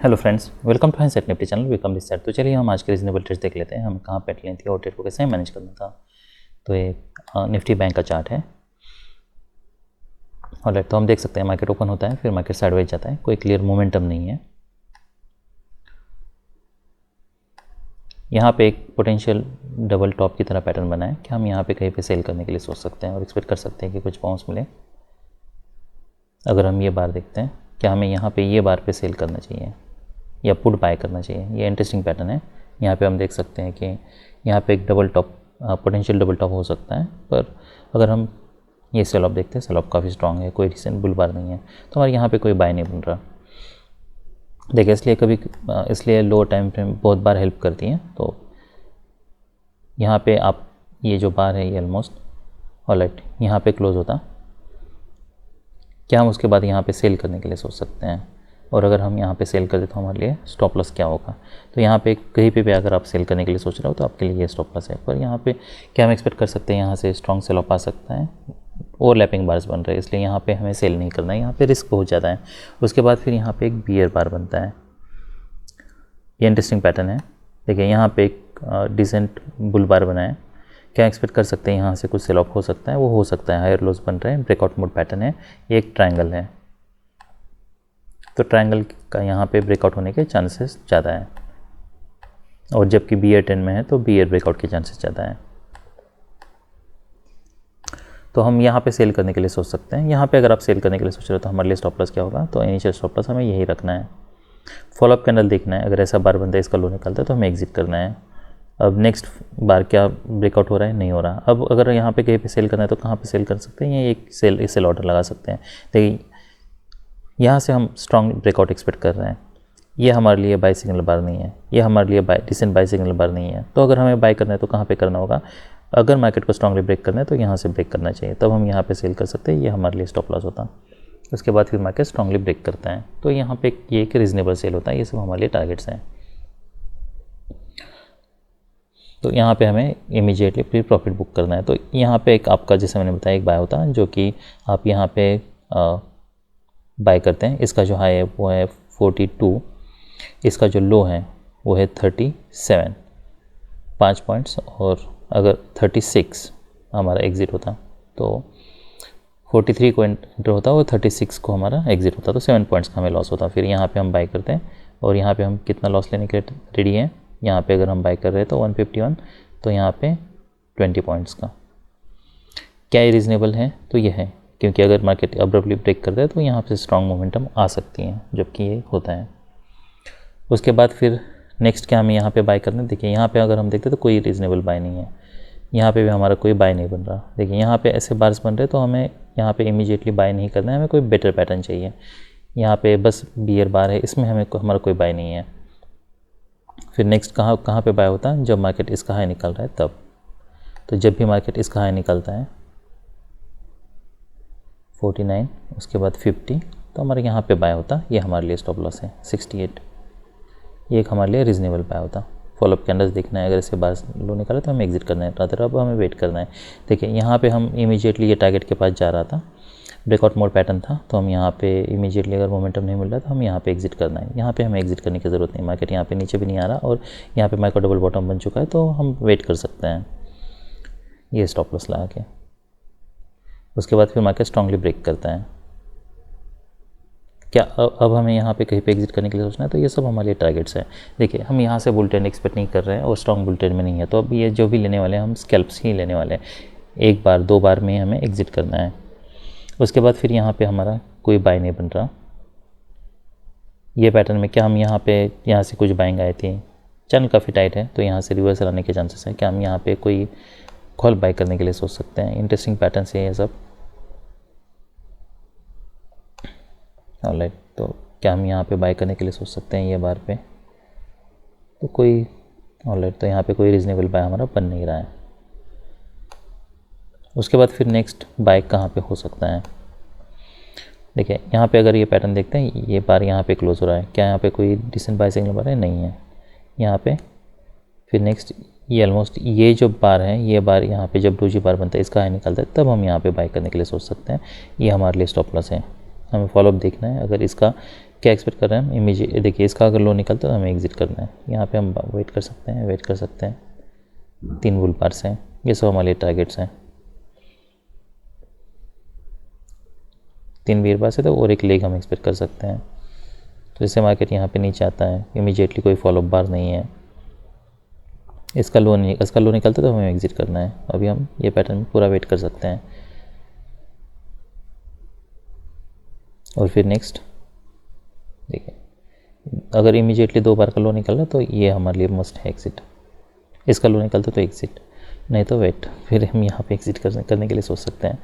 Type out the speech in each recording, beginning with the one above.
Hello friends, welcome to HiSet Nifty channel. Welcome this side. तो चलिए हम आज के रीजनेबल ट्रेड्स देख लेते हैं, हमें कहाँ पे लेनी थी और ट्रेड को कैसे मैनेज करना था। तो ये निफ्टी बैंक का चार्ट है। ऑलराइट, तो हम देख सकते हैं मार्केट ओपन होता है, फिर मार्केट साइडवेज जाता है, कोई क्लियर मोमेंटम नहीं है। यहाँ पे एक पोटेंशियल डबल टॉप की तरह पैटर्न बना है कि हम यहाँ पे कहीं पे सेल करने के लिए सोच सकते हैं और एक्सपेक्ट कर सकते हैं कि कुछ बाउंस मिले। अगर हम ये बार देखते हैं, क्या हमें यहाँ पे ये बार पे सेल करना चाहिए या पुट बाय करना चाहिए। ये इंटरेस्टिंग पैटर्न है। यहाँ पे हम देख सकते हैं कि यहाँ पे एक double top, potential double top हो सकता है, पर अगर हम ये सेल ऑफ देखते हैं, सेल ऑफ काफ़ी स्ट्रांग है, कोई रिसेंट बुल बार नहीं है, तो हमारे यहाँ पे कोई बाय नहीं बन रहा। देखिए, इसलिए लो टाइम फ्रेम बहुत बार हेल्प करती हैं। तो यहाँ पे आप ये जो बार है ये ऑलमोस्ट ऑलराइट यहाँ पे क्लोज होता, क्या हम उसके बाद यहाँ पे सेल करने के लिए सोच सकते हैं। और अगर हम यहाँ पे सेल कर दें तो हमारे लिए स्टॉप लॉस क्या होगा। तो यहाँ पे कहीं पे भी अगर आप सेल करने के लिए सोच रहे हो तो आपके लिए ये स्टॉप लॉस है। पर यहाँ पे क्या हम एक्सपेक्ट कर सकते हैं, यहाँ से स्ट्रॉन्ग सेल ऑफ आ सकता है, ओवरलैपिंग बार्स बन रहे हैं, इसलिए यहाँ पे हमें सेल नहीं करना है, यहाँ पे रिस्क बहुत ज़्यादा है। उसके बाद फिर यहाँ पे एक बियर बार बनता है। ये इंटरेस्टिंग पैटर्न है। देखिए, यहाँ पे एक डिसेंट बुल बार बना है। क्या एक्सपेक्ट कर सकते हैं, यहाँ से कुछ सेल ऑफ हो सकता है, वो हो सकता है। हायर लोज बन रहे हैं, ब्रेकआउट मोड पैटर्न है, ये एक ट्रायंगल है, तो ट्रायंगल का यहाँ पे ब्रेकआउट होने के चांसेस ज़्यादा हैं। और जबकि बियर 10 में है तो बियर ब्रेकआउट के चांसेस ज़्यादा हैं। तो हम यहाँ पे सेल करने के लिए सोच सकते हैं। यहाँ पे अगर आप सेल करने के लिए सोच रहे हो तो हमारे लिए स्टॉप लॉस क्या होगा। तो इनिशियल स्टॉप लॉस हमें यही रखना है, फॉलोअप कैंडल देखना है। अगर ऐसा बार बनता है, इसका लो निकलता है तो हमें एग्जिट करना है। अब नेक्स्ट बार क्या ब्रेकआउट हो रहा है, नहीं हो रहा। अब अगर यहाँ पे कहीं पे सेल करना है तो कहाँ पे सेल कर सकते हैं, ये एक सेल ऑर्डर लगा सकते हैं। देखिए, यहाँ से हम स्ट्रॉन्ग ब्रेकआउट एक्सपेक्ट कर रहे हैं। ये हमारे लिए बाय सिग्नल बार नहीं है, ये हमारे लिए डिसेंट बाय सिग्नल बार नहीं है। तो अगर हमें बाय करना है तो कहाँ पे करना होगा। अगर मार्केट को स्ट्रांगली ब्रेक करना है तो यहाँ से ब्रेक करना चाहिए, तब हम यहाँ पे सेल कर सकते हैं। ये हमारे लिए स्टॉप लॉस होता। उसके बाद फिर मार्केट स्ट्रांगली ब्रेक करता है तो यहाँ पे ये एक रीजनेबल सेल होता है। ये सब हमारे लिए टारगेट्स हैं। तो यहाँ पे हमें इमीडिएटली प्री प्रॉफिट बुक करना है। तो यहाँ पे एक आपका, जैसे मैंने बताया, एक बाय होता है जो कि आप यहाँ पे बाय करते हैं। इसका जो हाई है वो है 42, इसका जो लो है वो है 37, 5 पॉइंट्स। और अगर 36 हमारा एग्ज़िट होता तो 43 को एंटर होता और 36 को हमारा एग्ज़िट होता, तो 7 पॉइंट्स का हमें लॉस होता। फिर यहाँ पे हम बाय करते हैं और यहाँ पे हम कितना लॉस लेने के लिए रेडी हैं। यहाँ पे अगर हम बाय कर रहे हैं तो 151, तो यहाँ पे 20 पॉइंट्स का। क्या ये रीज़नेबल है? तो ये है, क्योंकि अगर मार्केट अब्रप्टली ब्रेक करता है तो यहाँ पे स्ट्रॉन्ग मोमेंटम आ सकती है, जबकि ये होता है। उसके बाद फिर नेक्स्ट क्या हमें यहाँ पे बाय करना है। देखिए, यहाँ पे अगर हम देखते हैं तो कोई रीज़नेबल बाय नहीं है, यहाँ पे भी हमारा कोई बाय नहीं बन रहा। देखिए, यहाँ पे ऐसे बार्स बन रहे तो हमें यहाँ पे इमीडिएटली बाय नहीं करना है, हमें कोई बेटर पैटर्न चाहिए। यहाँ पे बस बियर बार है, इसमें हमारा कोई बाय नहीं है। फिर नेक्स्ट कहाँ पे बाय होता है, जब मार्केट इसका हाई निकल रहा है तब। तो जब भी मार्केट इसका हाई निकलता है 49, उसके बाद 50, तो हमारे यहाँ पे बाय होता। ये हमारे लिए स्टॉप लॉस है 68, ये एक हमारे लिए रीजनेबल बाय होता। फॉलोअप कैंडल्स देखना है, अगर इससे बाहर लो निकाला तो हमें एग्जिट करना है, रादर अब हमें वेट करना है। देखिए, यहाँ पे हम इमीडिएटली ये टारगेट के पास जा रहा था, ब्रेकआउट मोड पैटर्न था, तो हम यहाँ पे इमीडिएटली अगर मोमेंटम नहीं मिल रहा तो हम यहाँ पे एग्जिट करना है। यहाँ पे हमें एग्जिट करने की ज़रूरत नहीं, मार्केट यहाँ पे नीचे भी नहीं आ रहा और यहाँ पे मार्केट डबल बॉटम बन चुका है, तो हम वेट कर सकते हैं ये स्टॉप लॉस लगा के। उसके बाद फिर मार्केट स्ट्रांगली ब्रेक करता है। क्या अब हमें यहाँ पे कहीं पे एग्जिट करने के लिए सोचना है। तो ये सब हमारे लिए टारगेट्स हैं। देखिए, हम यहाँ से बुल ट्रेंड एक्सपेक्ट नहीं कर रहे हैं और स्ट्रॉन्ग बुल ट्रेंड में नहीं है, तो अब ये जो भी लेने वाले हैं हम स्कैल्प्स ही लेने वाले हैं। एक बार 2 बार में हमें एग्जिट करना है। उसके बाद फिर यहाँ पे हमारा कोई बाय नहीं बन रहा। ये पैटर्न में क्या हम यहाँ से कुछ बाइंग आए थे, चैनल काफ़ी टाइट है तो यहाँ से रिवर्सल आने के चांसेस हैं। क्या हम यहाँ पे कोई कॉल बाय करने के लिए सोच सकते हैं। इंटरेस्टिंग पैटर्न से ये सब। ऑलराइट, तो क्या हम यहाँ पे बाय करने के लिए सोच सकते हैं ये बार पे, तो कोई ऑलराइट, तो यहाँ पे कोई रीजनेबल बाय हमारा बन नहीं रहा है। उसके बाद फिर नेक्स्ट बाय कहाँ पे हो सकता है। देखिए, यहाँ पे अगर ये पैटर्न देखते हैं, ये बार यहाँ पे क्लोज हो रहा है, क्या यहाँ पे कोई डिसेंट बाय सिग्नल बार है? नहीं है यहाँ पे। फिर नेक्स्ट ये ऑलमोस्ट ये जो बार है, ये बार यहाँ पे जब डोजी बार बनता है, इसका हाई निकलता है, तब हम यहाँ पे बाय करने के लिए सोच सकते हैं। ये हमारे लिए स्टॉप लॉस है, हमें फॉलोअप देखना है। अगर इसका क्या एक्सपेक्ट कर रहे हैं हम इमीडिएट, देखिए इसका अगर लो निकलता है तो हमें एग्जिट करना है। यहाँ पे हम वेट कर सकते हैं, वेट कर सकते हैं। 3 बुल बार्स हैं, ये सब हमारे टारगेट्स हैं। 3 बियर बार से तो और एक लेग हम एक्सपेक्ट कर सकते हैं। तो जैसे मार्केट यहाँ पे नीचे आता है, इमीडिएटली कोई फॉलो बार नहीं है, इसका लो निकलता है तो हमें एग्जिट करना है। अभी हम ये पैटर्न में पूरा वेट कर सकते हैं। और फिर नेक्स्ट देखिए, अगर इमीडिएटली 2 बार का लो निकल रहा है तो ये हमारे लिए मस्ट है एग्जिट। इसका लो निकलता तो एग्जिट, नहीं तो वेट, फिर हम यहाँ पे एग्जिट करने के लिए सोच सकते हैं।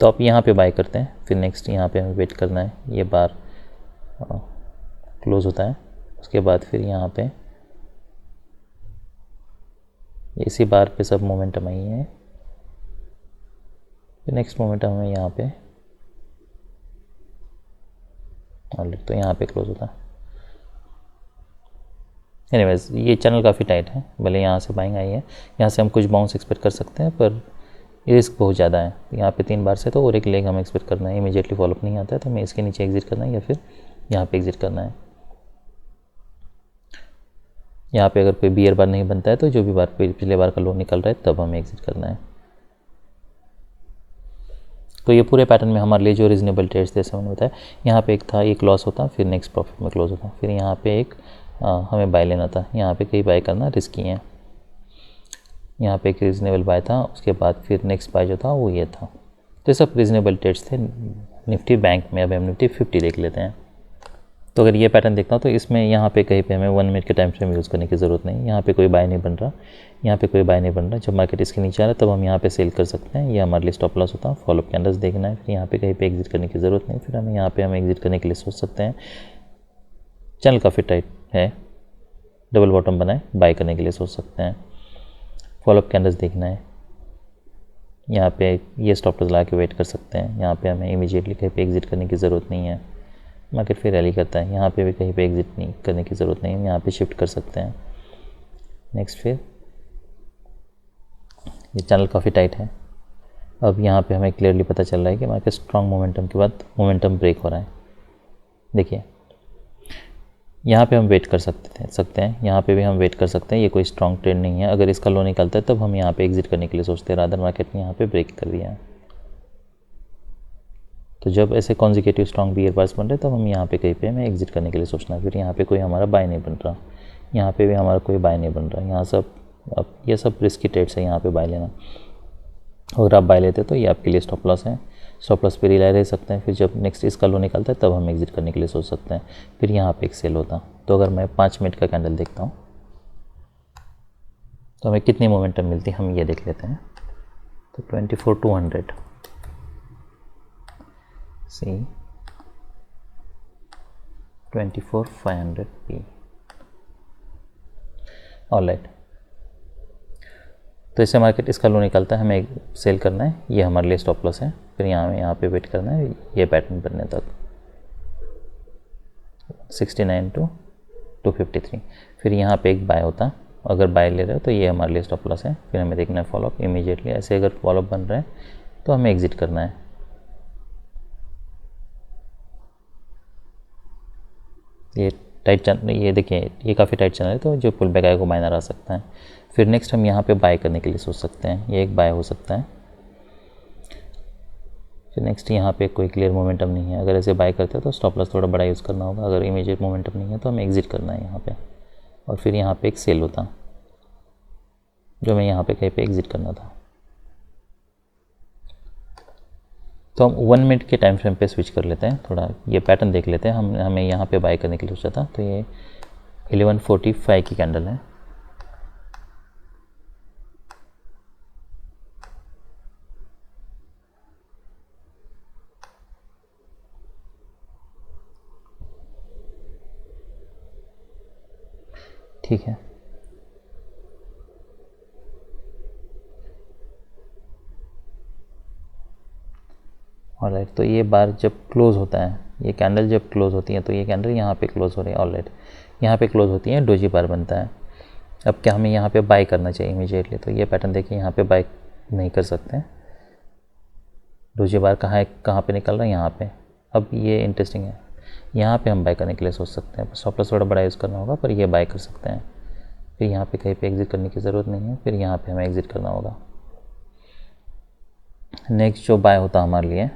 तो आप यहाँ पे बाय करते हैं, फिर नेक्स्ट यहाँ पे हमें वेट करना है। ये बार क्लोज होता है, उसके बाद फिर यहाँ पे इसी बार पे सब मोमेंटम आई है। फिर नेक्स्ट मोमेंटम हमें यहाँ पे ऑलरेडी तो यहाँ पे क्लोज होता है। एनीवेज ये चैनल काफ़ी टाइट है, भले यहाँ से बाइंग आई है, यहाँ से हम कुछ बाउंस एक्सपेक्ट कर सकते हैं पर रिस्क बहुत ज़्यादा है। यहाँ पे 3 बार से तो और एक लेग हम एक्सपेक्ट करना है, इमीडिएटली फॉलोअप नहीं आता है तो हमें इसके नीचे एग्जिट करना है या फिर यहाँ पे एग्जिट करना है। यहाँ पे अगर कोई बियर बार नहीं बनता है तो जो भी बार पिछले बार का लो निकल रहा है तब हमें एग्जिट करना है। तो ये पूरे पैटर्न में हमारे लिए जो रीजनेबल ट्रेड्स जैसे मैंने बताया, यहाँ पे एक था, एक लॉस होता, फिर नेक्स्ट प्रॉफिट में क्लोज होता, फिर यहाँ पे एक हमें बाय लेना था, यहाँ पे कहीं बाय करना रिस्की है। यहाँ पे एक रीजनेबल बाय था, उसके बाद फिर नेक्स्ट बाय जो था वो ये था। तो ये सब रीजनेबल ट्रेड्स थे निफ्टी बैंक में। अब हम निफ्टी 50 देख लेते हैं। तो अगर ये पैटर्न देखता हूँ तो इसमें यहाँ पे कहीं पे हमें 1 मिनट के टाइम फ्रेम यूज़ करने की ज़रूरत नहीं। यहाँ पे कोई बाय नहीं बन रहा, यहाँ पे कोई बाय नहीं बन रहा। जब मार्केट इसके नीचे आ रहा है तब हम यहाँ पे सेल कर सकते हैं, ये हमारे लिए स्टॉप लॉस होता है। फॉलोअप कैंडल्स देखना है, फिर यहाँ पे कहीं पे एग्जिट करने की ज़रूरत नहीं, फिर हमें यहाँ पे एग्जिट करने के लिए सोच सकते हैं। चैनल काफ़ी टाइट है, डबल बॉटम बनाए, बाय करने के लिए सोच सकते हैं। फॉलोअप कैंडल्स देखना है, यहाँ पे ये स्टॉप लॉस लगा के वेट कर सकते हैं। यहाँ पे हमें इमीडिएटली कहीं पे एग्जिट करने की ज़रूरत नहीं है, मार्केट फिर रैली करता है। यहाँ पे भी कहीं पे एग्जिट नहीं करने की ज़रूरत नहीं है, यहाँ पे शिफ्ट कर सकते हैं। नेक्स्ट फिर ये चैनल काफ़ी टाइट है। अब यहाँ पे हमें क्लियरली पता चल रहा है कि मार्केट स्ट्रॉन्ग मोमेंटम के बाद मोमेंटम ब्रेक हो रहा है। देखिए यहाँ पे हम वेट कर सकते हैं, यहाँ पे भी हम वेट कर सकते हैं। ये कोई स्ट्रॉन्ग ट्रेंड नहीं है, अगर इसका लो निकलता है तब हम यहाँ पे एग्जिट करने के लिए सोचते हैं। रादर मार्केट ने यहाँ पे ब्रेक कर दिया है। तो जब ऐसे कॉन्जिक्यूटिव स्ट्रॉन्ग बियर बार्स बन रहे तब हम यहाँ पे कहीं पे हमें एग्जिट करने के लिए सोचना है। फिर यहाँ पे कोई हमारा बाय नहीं बन रहा, यहाँ पे भी हमारा कोई बाय नहीं बन रहा। यहाँ सब अब ये सब रिस्की ट्रेड्स है, यहाँ पे बाय लेना। अगर आप बाय लेते तो ये आपके लिए स्टॉप लॉस है, स्टॉप लॉस पे रिलाई रह सकते हैं। फिर जब नेक्स्ट इसका लो निकलता है तब हम एग्जिट करने के लिए सोच सकते हैं। फिर यहाँ पे एक सेल होता। तो अगर मैं 5 मिनट का कैंडल देखता हूँ तो हमें कितनी मोमेंटम मिलती है हम ये देख लेते हैं। तो 24,200 सी 24,500 पी। ऑलराइट, तो इससे मार्केट इसका लो निकलता है, हमें सेल करना है, ये हमारे लिए स्टॉप लॉस है। फिर यहाँ पे वेट करना है ये पैटर्न बनने तक 69 to 253। फिर यहाँ पे एक बाय होता, अगर बाय ले रहे हो तो ये हमारे लिए स्टॉप लॉस है। फिर हमें देखना है फॉलोअप इमीडिएटली। ऐसे अगर फॉलोअप बन रहा है तो हमें एग्जिट करना है। ये टाइट चैनल, ये देखिए ये काफ़ी टाइट चैनल है, तो जो पुल बैक आएगा वो माइनर आ सकता है। फिर नेक्स्ट हम यहाँ पे बाय करने के लिए सोच सकते हैं, ये एक बाय हो सकता है। फिर नेक्स्ट यहाँ पे कोई क्लियर मोमेंटम नहीं है, अगर ऐसे बाय करते हैं तो स्टॉप लॉस थोड़ा बड़ा यूज़ करना होगा। अगर इमीडिएट मोमेंटम नहीं है तो हमें एग्जिट करना है यहाँ पे। और फिर यहाँ पे एक सेल होता जो मैं यहाँ पे कहीं पे एग्जिट करना था। तो हम 1 मिनट के टाइम फ्रेम पे स्विच कर लेते हैं, थोड़ा ये पैटर्न देख लेते हैं। हमें यहाँ पे बाय करने के लिए सोचा था, तो ये 11:45 की कैंडल है। ठीक है, ऑलराइट। तो ये बार जब क्लोज होता है, ये कैंडल जब क्लोज होती है, तो ये कैंडल यहाँ पे क्लोज हो रही है, ऑलराइट यहाँ पे क्लोज होती है, डोजी बार बनता है। अब क्या हमें यहाँ पे बाय करना चाहिए इमीडिएटली? तो ये पैटर्न देखिए, यहाँ पे बाय नहीं कर सकते हैं। डोजी बार कहाँ पे निकल रहा है? यहाँ पे अब ये इंटरेस्टिंग है, यहाँ पे हम बाय करने के लिए सोच सकते हैं, स्टॉप लॉस थोड़ा बड़ा यूज़ करना होगा पर ये बाय कर सकते हैं। फिर यहाँ पे कहीं पे एग्ज़िट करने की ज़रूरत नहीं है, फिर यहाँ पे हमें एग्ज़िट करना होगा। नेक्स्ट जो बाय होता हमारे लिए,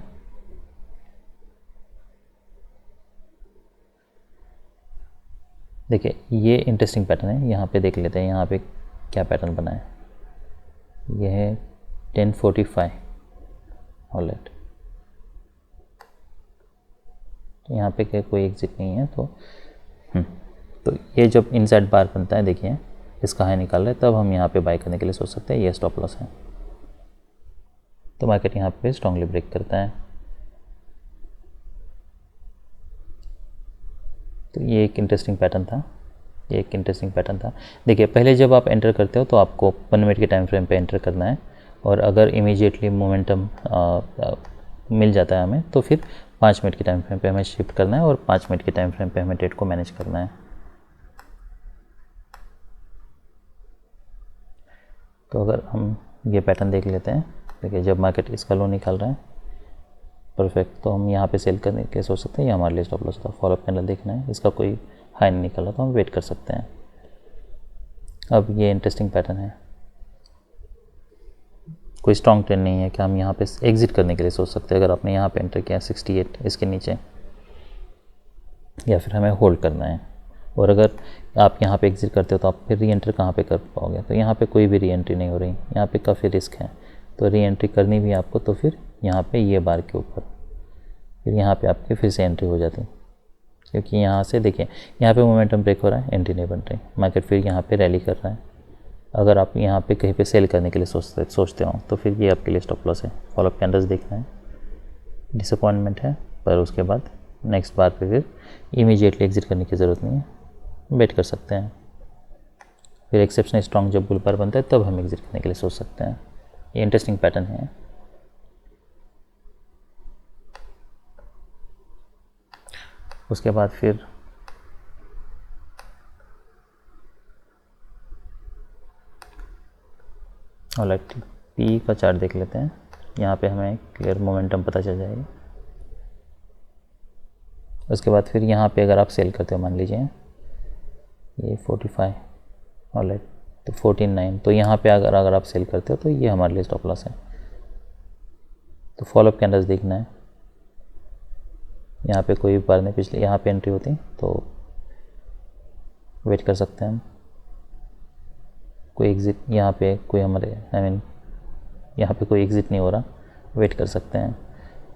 देखिए ये इंटरेस्टिंग पैटर्न है, यहाँ पे देख लेते हैं यहाँ पे क्या पैटर्न बना है। ये है 1045 ऑलराइट, तो यहाँ पे कोई एग्जिट नहीं है, तो ये जब इनसाइड बार बनता है, देखिए इसका हाई निकाल रहा है, तब हम यहाँ पे बाय करने के लिए सोच सकते हैं। ये स्टॉप लॉस है, तो मार्केट यहाँ पे स्ट्रांगली ब्रेक करता है। तो ये एक इंटरेस्टिंग पैटर्न था, देखिए पहले जब आप एंटर करते हो तो आपको 1 मिनट के टाइम फ्रेम पे एंटर करना है, और अगर इमीडिएटली मोमेंटम मिल जाता है हमें तो फिर 5 मिनट के टाइम फ्रेम पे हमें शिफ्ट करना है, और 5 मिनट के टाइम फ्रेम पे हमें ट्रेड को मैनेज करना है। तो अगर हम ये पैटर्न देख लेते हैं, देखिए जब मार्केट इसका लो निकाल रहा है परफेक्ट, तो हम यहाँ पे सेल करने के सोच सकते हैं, ये हमारे लिए स्टॉप लॉस होता है। फॉलोअप कैंडल देखना है, इसका कोई हाई नहीं निकला तो हम वेट कर सकते हैं। अब ये इंटरेस्टिंग पैटर्न है, कोई स्ट्रॉन्ग ट्रेंड नहीं है कि हम यहाँ पे एग्जिट करने के लिए सोच सकते हैं। अगर आपने यहाँ पे एंटर किया 68 इसके नीचे, या फिर हमें होल्ड करना है, और अगर आप यहाँ पे एग्जिट करते हो तो आप फिर री एंटर कहाँ पे कर पाओगे, तो यहाँ पे कोई भी री एंट्री नहीं हो रही, यहाँ पे काफ़ी रिस्क है, तो री एंट्री करनी भी आपको तो फिर यहाँ पे ये बार के ऊपर, फिर यहाँ पे आपकी फिर से एंट्री हो जाती, क्योंकि यहाँ से देखिए यहाँ पे मोमेंटम ब्रेक हो रहा है, एंट्री नहीं बन रही, मार्केट फिर यहाँ पे रैली कर रहा है। अगर आप यहाँ पे कहीं पे सेल करने के लिए सोचते हो तो फिर ये आपके लिए स्टॉप लॉस है। फॉलोअप कैंडल्स देखना है, डिसअपॉइंटमेंट है, पर उसके बाद नेक्स्ट बार पे फिर इमीडिएटली एग्जिट करने की ज़रूरत नहीं है, वेट कर सकते हैं। फिर एक्सेप्शनल स्ट्रॉन्ग जब बुल बार बनता है तब हम एग्जिट करने के लिए सोच सकते हैं। ये इंटरेस्टिंग पैटर्न है। उसके बाद फिर ऑलराइट, पी का चार्ट देख लेते हैं, यहाँ पे हमें क्लियर मोमेंटम पता चल जाएगा। उसके बाद फिर यहाँ पे अगर आप सेल करते हो, मान लीजिए ये 45 ऑलराइट, तो 14.9, तो यहाँ पे अगर आप सेल करते हो तो ये हमारे लिए स्टॉप लॉस है। तो फॉलोअप कैंडल्स देखना है, यहाँ पे कोई बार नहीं, पिछले यहाँ पे एंट्री होती तो वेट कर सकते हैं हम। कोई एग्ज़िट यहाँ पे कोई हमारे यहाँ पे कोई एग्ज़िट नहीं हो रहा, वेट कर सकते हैं।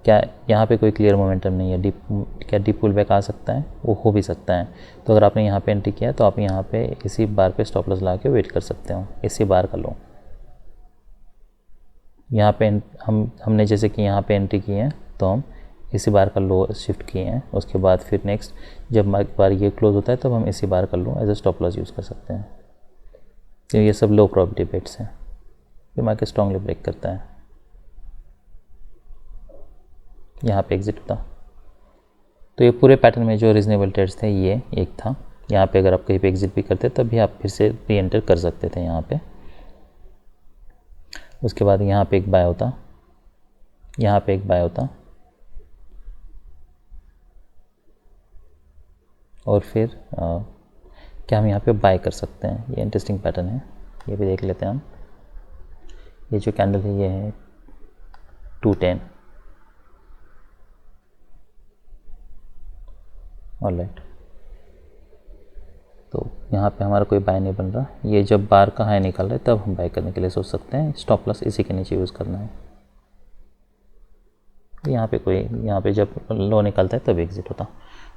क्या यहाँ पे कोई क्लियर मोमेंटम नहीं है, क्या डीप पुल बैक आ सकता है, वो हो भी सकता है। तो अगर आपने यहाँ पे एंट्री किया तो आप यहाँ पे इसी बार पे स्टॉप लॉस लगा के वेट कर सकते हो, इसी बार का लो। यहाँ पे हमने जैसे कि यहाँ पे एंट्री की है तो हम इसी बार का लो शिफ्ट किए हैं। उसके बाद फिर नेक्स्ट जब बार ये क्लोज होता है तब हम इसी बार का low as a stop loss use कर सकते हैं। तो ये सब लो प्रॉफिट बेट्स हैं, फिर मार्केट स्ट्रांगली ब्रेक करता है, यहाँ पे एग्जिट होता। तो ये पूरे पैटर्न में जो रीजनेबल ट्रेड्स थे ये एक था। यहाँ पे अगर आप कहीं पे एग्जिट भी करते तब भी आप फिर से री एंटर कर सकते थे यहाँ पे। उसके बाद यहाँ पे एक बाय होता, यहाँ पे एक बाय होता, और फिर क्या हम यहाँ पे बाय कर सकते हैं। ये इंटरेस्टिंग पैटर्न है, ये भी देख लेते हैं हम। ये जो कैंडल है ये है 210 ऑलराइट, तो यहाँ पे हमारा कोई बाय नहीं बन रहा। ये जब बार का हाई निकल रहा है तब हम बाय करने के लिए सोच सकते हैं। स्टॉप लॉस इसी के नीचे यूज़ करना है। यहाँ पे जब लो निकलता है तब एग्जिट होता।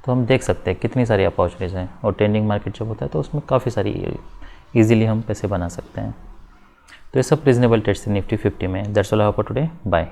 तो हम देख सकते हैं कितनी सारी अपॉर्चुनिटीज़ हैं, और ट्रेंडिंग मार्केट जब होता है तो उसमें काफ़ी सारी इजीली हम पैसे बना सकते हैं। तो ये सब रीजनेबल ट्रेड्स थे निफ्टी 50 में। That's all for today, bye.